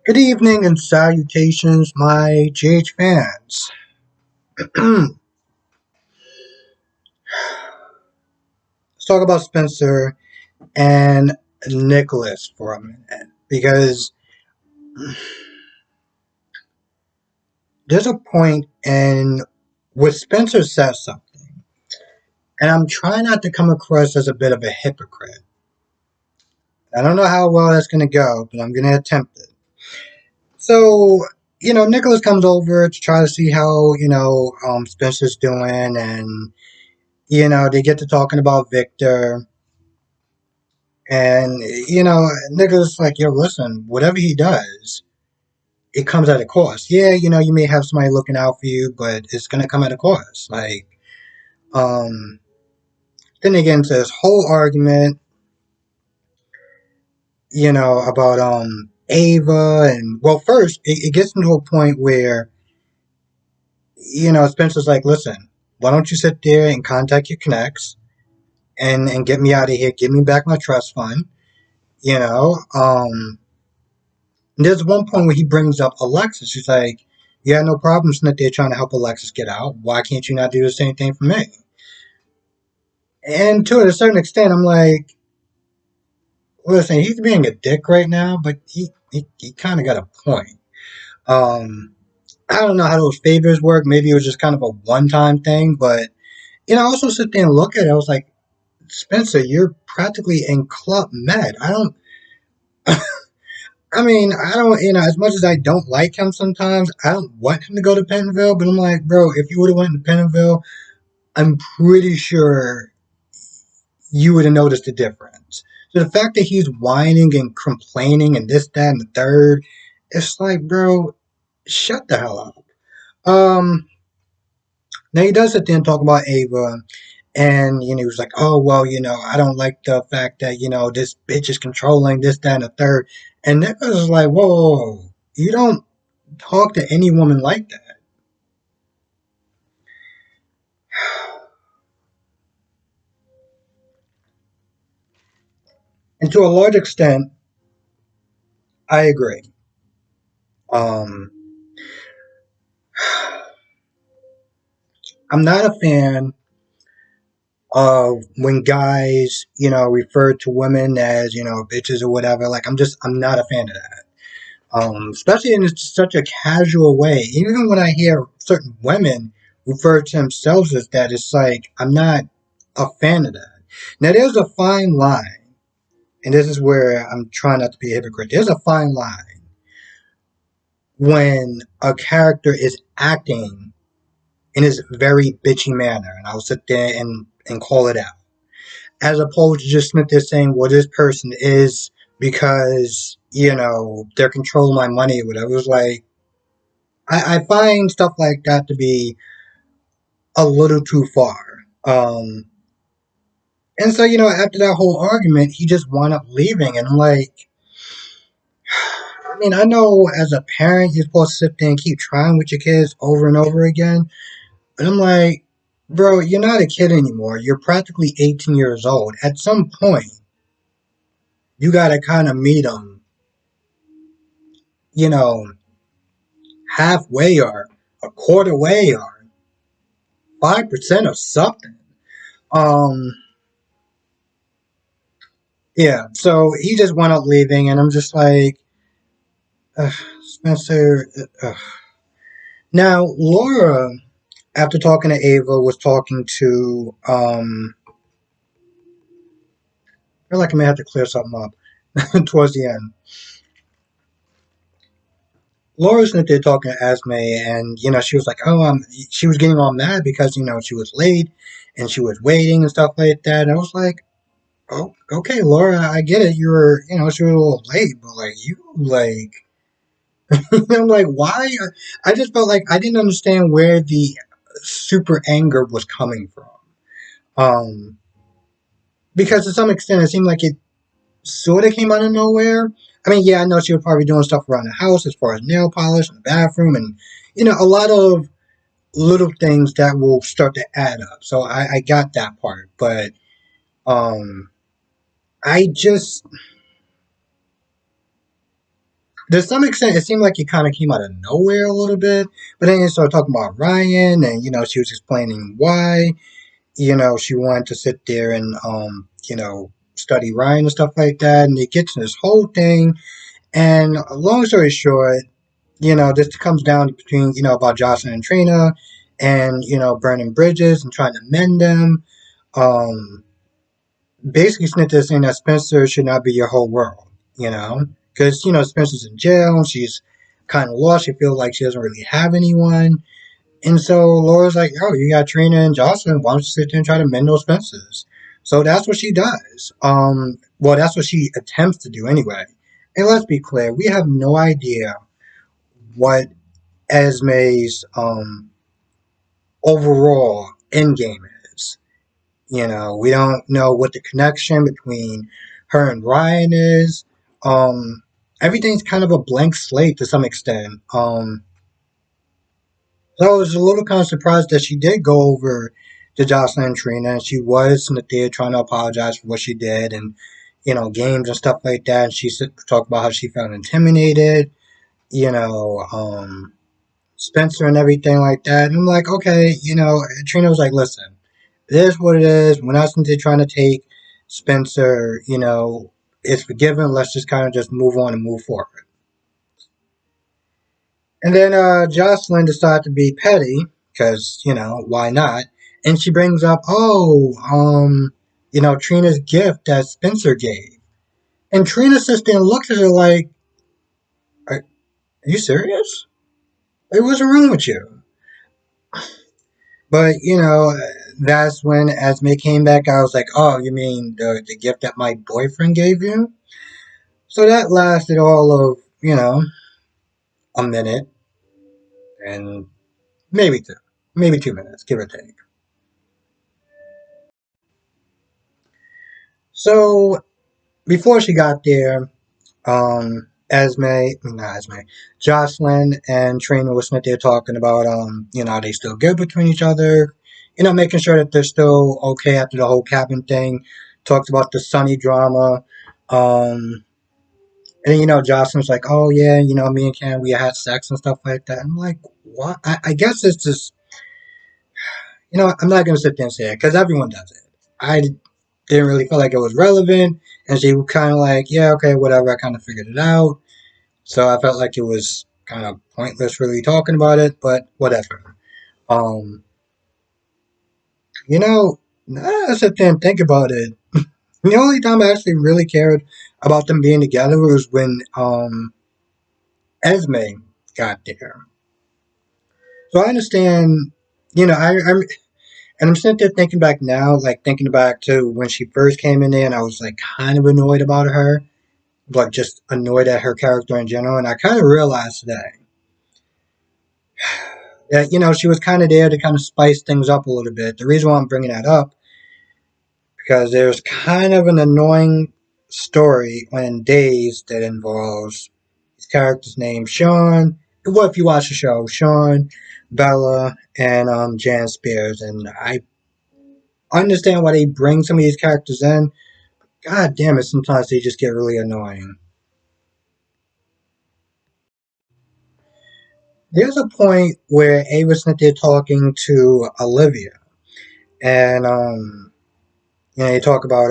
Good evening and salutations, my GH fans. Let's talk about Spencer and Nicholas for a minute because there's a point in which Spencer says something, and I'm trying not to come across as a bit of a hypocrite. I don't know how well that's going to go, but I'm going to attempt it. So, Nicholas comes over to try to see how, Spencer's doing, and, they get to talking about Victor. And, niggas like, yo, listen, whatever he does, it comes at a cost. Yeah, you may have somebody looking out for you, but it's gonna come at a cost. Um, then they get into this whole argument, about Ava and well first it gets into a point where, Spencer's like, listen, why don't you sit there and contact your connects and get me out of here, give me back my trust fund, you know. There's one point where he brings up Alexis. He's like, "You had no problems that they're trying to help Alexis get out. Why can't you not do the same thing for me?" And to a certain extent, I'm like, "Listen, he's being a dick right now, but he kind of got a point." Um, I don't know how those favors work. Maybe it was just kind of a one time thing, but I also sit there and look at it. I was like, Spencer, you're practically in Club Med. I don't. I mean, I don't, as much as I don't like him sometimes, I don't want him to go to Pentonville, but I'm like, bro, if you would have went to Pentonville, I'm pretty sure you would have noticed the difference. So the fact that he's whining and complaining and this, that, and the third, it's like, bro, shut the hell up. Um, Now he does sit there and talk about Ava, and he was like, "Oh well, I don't like the fact that this bitch is controlling this, that, and the third." And Nick was like, "Whoa, whoa, whoa. You don't talk to any woman like that." And to a large extent, I agree. Um, I'm not a fan of when guys, refer to women as, bitches or whatever. Like, I'm not a fan of that. Especially in such a casual way. Even when I hear certain women refer to themselves as that, it's like, I'm not a fan of that. Now, there's a fine line, and this is where I'm trying not to be a hypocrite. There's a fine line when a character is acting in his very bitchy manner, and I'll sit there and call it out, as opposed to just sit there saying, well, this person is because, they're controlling my money or whatever. It was like, I find stuff like that to be a little too far. And so, after that whole argument, he just wound up leaving. And I'm like, I mean, I know as a parent, you're supposed to sit there and keep trying with your kids over and over again. But I'm like, bro, you're not a kid anymore. You're practically 18 years old. At some point, you got to kind of meet them, you know, halfway or a quarter way or 5% or something. Um, yeah, so he just wound up leaving, and I'm just like, Spencer. Now, Laura, after talking to Ava, was talking to. I feel like I may have to clear something up towards the end. Laura's sitting there talking to Esme, and she was like, "Oh, she was getting all mad because she was late, and she was waiting and stuff like that." And I was like, "Oh, okay, Laura, I get it. You were, she was a little late, but like you, like." I'm like, why? I just felt like I didn't understand where the super anger was coming from. Um, because to some extent, it seemed like it sort of came out of nowhere. I mean, yeah, I know she was probably doing stuff around the house as far as nail polish in the bathroom and, a lot of little things that will start to add up. So I got that part. But um, I just, to some extent, it seemed like it kind of came out of nowhere a little bit. But then they started talking about Ryan, and she was explaining why she wanted to sit there and study Ryan and stuff like that. And it gets to this whole thing. And long story short, this comes down between about Jocelyn and Trina, and burning bridges and trying to mend them. Um, Basically, Smith is saying that Spencer should not be your whole world, because Spencer's in jail and she's kind of lost. She feels like she doesn't really have anyone, and so Laura's like, "Oh, you got Trina and Jocelyn. Why don't you sit there and try to mend those fences?" So that's what she does. Well, that's what she attempts to do anyway. And let's be clear, we have no idea what Esme's overall end game is. We don't know what the connection between her and Ryan is. Um, Everything's kind of a blank slate to some extent. So I was a little kind of surprised that she did go over to Jocelyn and Trina, and she was in the theater trying to apologize for what she did, and games and stuff like that. And she talked about how she felt intimidated. You know, um, Spencer and everything like that. And I'm like, okay, Trina was like, listen, it is what it is. We're not simply trying to take Spencer, it's forgiven. Let's just kind of just move on and move forward. And then Jocelyn decided to be petty because, why not? And she brings up, oh, Trina's gift that Spencer gave. And Trina sits there and looks at her like, are you serious? Like, what's wrong with you? But that's when Esme came back. I was like, "Oh, you mean the gift that my boyfriend gave you?" So that lasted all of a minute and maybe two, maybe 2 minutes, give or take. So before she got there, not Esme, Jocelyn and Trina was sitting there talking about are they still good between each other? Making sure that they're still okay after the whole cabin thing. Talked about the Sunny drama. Um and Jocelyn's like, oh yeah, me and Cam we had sex and stuff like that. I'm like, what? I guess it's just I'm not gonna sit there and say it because everyone does it. I didn't really feel like it was relevant, and she was kind of like, yeah, okay, whatever. I kind of figured it out. So I felt like it was kind of pointless really talking about it, but whatever. Um, now I sit there and think about it. The only time I actually really cared about them being together was when Esme got there. So I understand, and I'm sitting there thinking back now, like thinking back to when she first came in there, and I was like kind of annoyed about her, like just annoyed at her character in general, and I kind of realized today that she was kind of there to kind of spice things up a little bit. The reason why I'm bringing that up because there's kind of an annoying story on Days that involves his character's name Sean. Well, if you watch the show, Sean, Bella, and Jan Spears, and I understand why they bring some of these characters in. God damn it, sometimes they just get really annoying. There's a point where Ava's not there talking to Olivia, and they talk about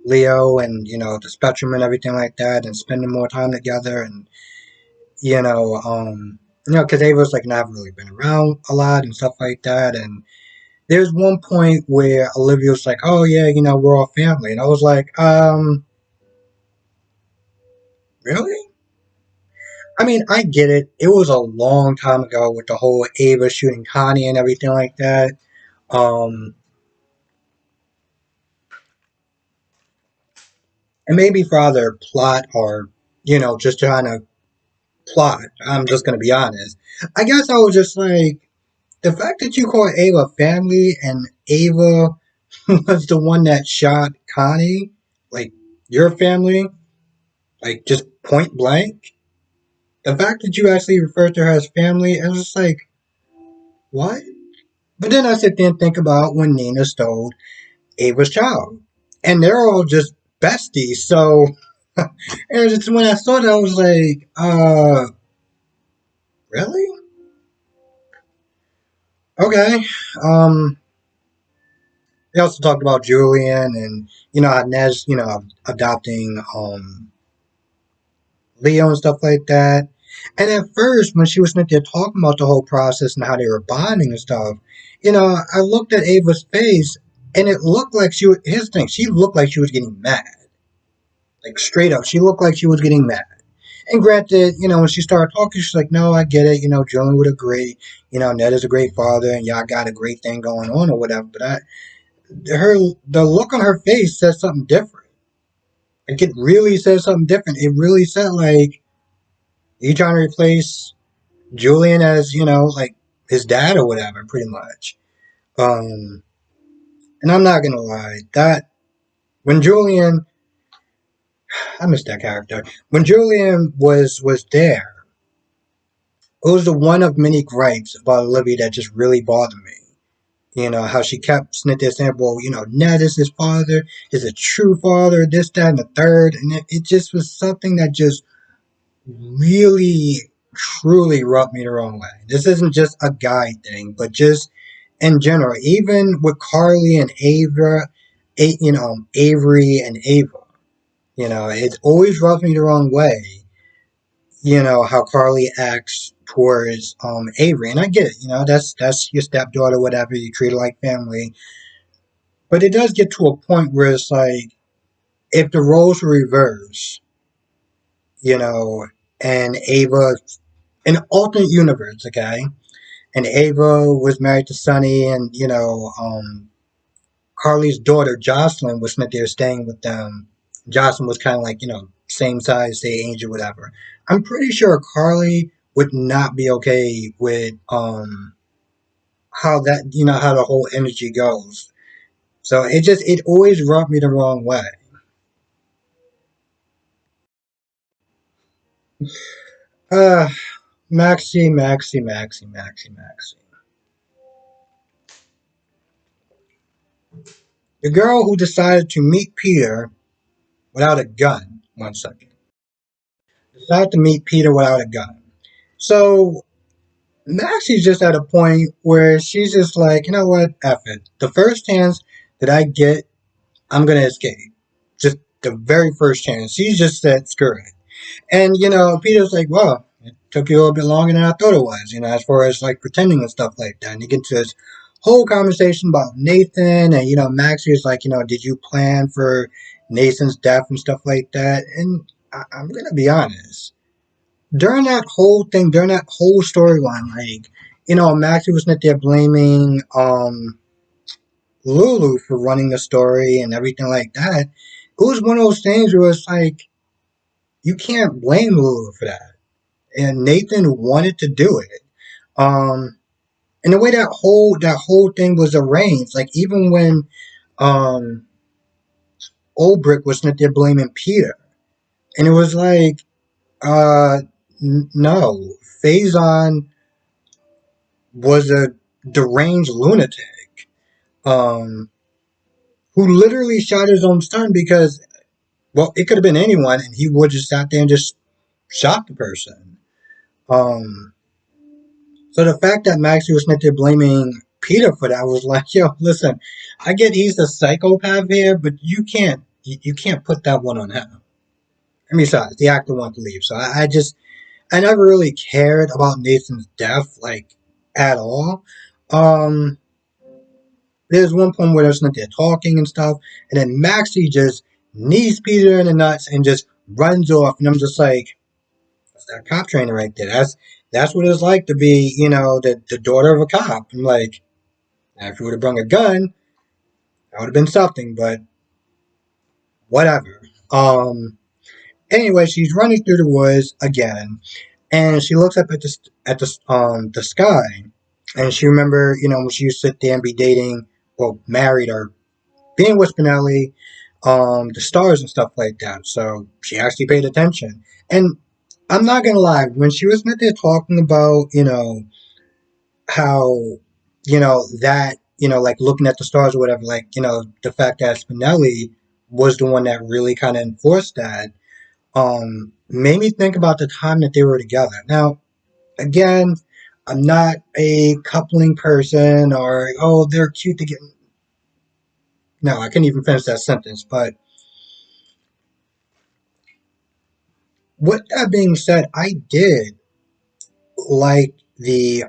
Leo and the spectrum and everything like that, and spending more time together, and because Ava's like not really been around a lot and stuff like that, and there's one point where Olivia was like, "Oh yeah, we're all family," and I was like, really? I mean, I get it. It was a long time ago with the whole Ava shooting Connie and everything like that. Um, and maybe for either plot or just trying to plot. I'm just gonna be honest. I guess I was just like the fact that you call Ava family and Ava was the one that shot Connie, like your family, like just point blank. The fact that you actually refer to her as family, I was just like, what? But then I sit there and think about when Nina stole Ava's child. And they're all just besties, so And just when I saw that, I was like, really? Okay. Um, they also talked about Julian and how Ned's adopting Leo and stuff like that. And at first, when she was sitting there talking about the whole process and how they were bonding and stuff, I looked at Ava's face and it looked like she was. Here's the thing: she looked like she was getting mad, like straight up. She looked like she was getting mad. And granted, when she started talking, she's like, "No, I get it. Julian would agree. Ned is a great father, and y'all got a great thing going on, or whatever." But the look on her face says something different. Like it really says something different. It really said like, "You trying to replace Julian as like his dad or whatever, pretty much." Um, and I'm not gonna lie, that when Julian, I missed that character. When Julian was there, it was the one of many gripes about Olivia that just really bothered me. How she kept sitting there saying, well, Ned is his father, is a true father, this, that, and the third. And it just was something that just really, truly rubbed me the wrong way. This isn't just a guy thing, but just in general, even with Carly and Avery and Ava, it always rubs me the wrong way. How Carly acts towards Avery, and I get it. That's your stepdaughter, whatever. You treat her like family, but it does get to a point where it's like if the roles were reversed, you know, and Ava, in an alternate universe, okay, and Ava was married to Sonny, and Carly's daughter Jocelyn was not there staying with them. Jocelyn was kind of like same size, say age or whatever. I'm pretty sure Carly would not be okay with how that how the whole energy goes. So it always rubbed me the wrong way. Uh Maxi. The girl who decided to meet Peter without a gun. One second. Decided to meet Peter without a gun. So Maxi's just at a point where she's just like, you know what, F it. The first chance that I get, I'm gonna escape. Just the very first chance. She just said, screw it. And Peter's like, well, it took you a little bit longer than I thought it was, as far as like pretending and stuff like that. And you get to this whole conversation about Nathan and Maxie is like, did you plan for Nathan's death and stuff like that? And I'm gonna be honest during that whole thing, during that whole storyline, like, Maxie was not there blaming Lulu for running the story and everything like that. It was one of those things where it's like, you can't blame Lulu for that. And Nathan wanted to do it. Um, and the way that whole thing was arranged, like even when um Olbrick was not there blaming Peter, and it was like, no, Faison was a deranged lunatic um, who literally shot his own son because, well, it could have been anyone, and he would just sat there and just shot the person. Um, so the fact that Maxie was not there blaming Peter for that was like, yo, listen, I get he's a psychopath here, but you can't put that one on him. I mean, besides, the actor wanted to leave, so I never really cared about Nathan's death, like at all. Um, There's one point where there's not there talking and stuff, and then Maxie just knees Peter in the nuts and just runs off, and I'm just like, that's that cop trainer right there. That's what it's like to be, the daughter of a cop. I'm like, now if you would have brought a gun, that would have been something, but whatever. Anyway, she's running through the woods again, and she looks up at the sky, and she remember, when she used to sit there and be dating, well, married or being with Spinelli, the stars and stuff like that. So she actually paid attention. And I'm not gonna lie, when she was there talking about, how, that, like looking at the stars or whatever, like, the fact that Spinelli was the one that really kind of enforced that. made me think about the time that they were together. Now, again, I'm not a coupling person or, oh, they're cute to get. No, I couldn't even finish that sentence. But with that being said, I did like it's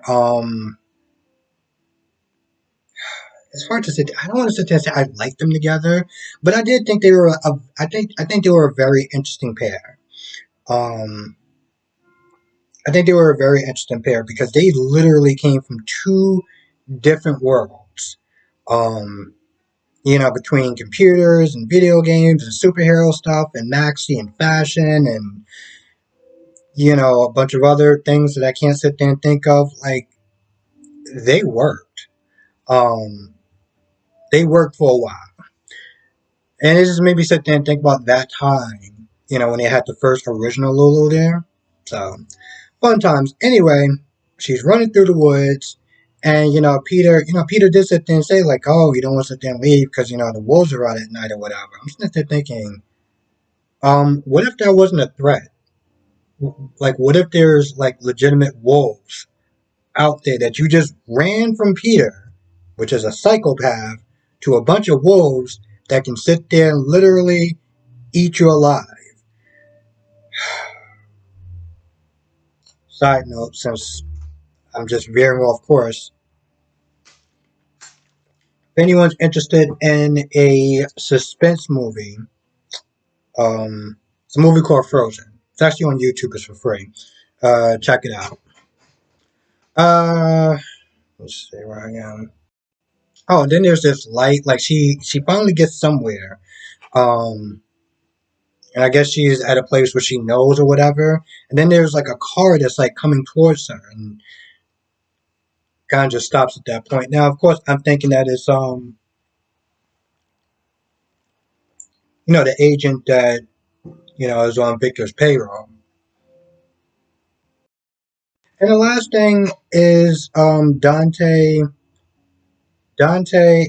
hard to sit. I don't want to sit there and say I liked them together, but I did think they were I think they were a very interesting pair. Um, I think they were a very interesting pair because they literally came from two different worlds. Um, between computers and video games and superhero stuff and Maxi and fashion and a bunch of other things that I can't sit there and think of. Like they worked. Um, they worked for a while, and it just made me sit there and think about that time. When they had the first original Lulu there. So fun times. Anyway, she's running through the woods. And Peter did sit there and say like, "Oh, you don't want to sit there and leave because the wolves are out at night or whatever." I'm sitting there thinking, what if that wasn't a threat? Like, what if there's like legitimate wolves out there that you just ran from Peter, which is a psychopath, to a bunch of wolves that can sit there and literally eat you alive? Side note, since I'm just veering off course, if anyone's interested in a suspense movie, it's a movie called Frozen. It's actually on YouTube. It's for free. Check it out. Uh, let's see where I am. Oh, and then there's this light. Like she finally gets somewhere. Um, and I guess she's at a place where she knows or whatever. And then there's like a car that's like coming towards her, and kind of just stops at that point. Now, of course, I'm thinking that it's the agent that is on Victor's payroll. And the last thing is Dante,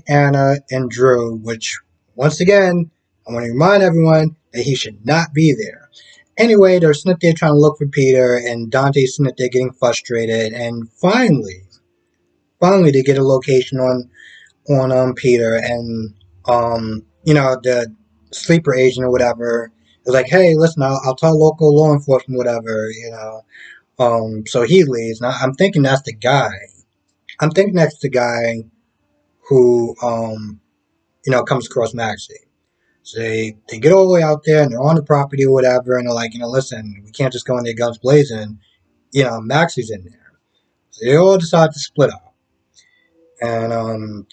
Anna, and Drew, which, once again, I want to remind everyone that he should not be there. Anyway, they're sitting there trying to look for Peter, and Dante's sitting there getting frustrated, and finally, they get a location on Peter, and the sleeper agent or whatever is like, hey, listen, I'll tell local law enforcement, whatever. So he leaves. Now I'm thinking that's the guy. I'm thinking that's the guy who comes across Maxi. So they get all the way out there and they're on the property or whatever, and they're like, listen, we can't just go in there guns blazing. Maxi's in there. So they all decide to split up and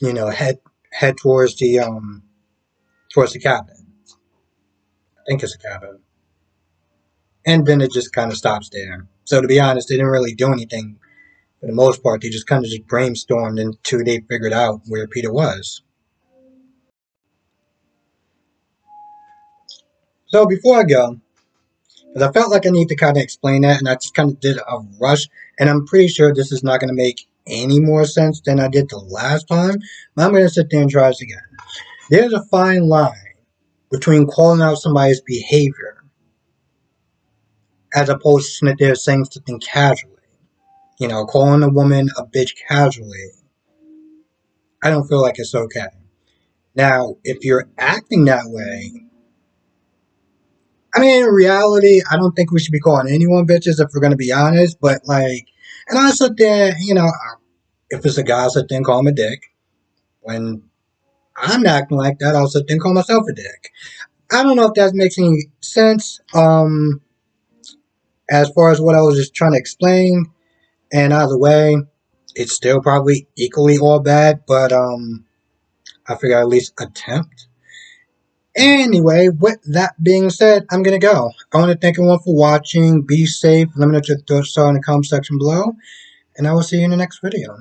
head towards the cabin. I think it's a cabin. And then it just kind of stops there. So to be honest, they didn't really do anything for the most part. They just kind of just brainstormed until they figured out where Peter was. So before I go, because I felt like I need to kind of explain that, and I just kind of did a rush, and I'm pretty sure this is not going to make any more sense than I did the last time, but I'm going to sit there and try this again. There's a fine line between calling out somebody's behavior as opposed to sitting there saying something casually. Calling a woman a bitch casually, I don't feel like it's okay. Now, if you're acting that way, I mean, in reality, I don't think we should be calling anyone bitches if we're going to be honest, but like, and I sit there, if it's a guy, I'll sit there and call him a dick. When I'm acting like that, I'll sit there and call myself a dick. I don't know if that makes any sense, as far as what I was just trying to explain, and either way, it's still probably equally all bad, but, I figure I at least attempt. Anyway, with that being said, I'm gonna go. I want to thank everyone for watching. Be safe. Let me know what your thoughts are in the comment section below, and I will see you in the next video.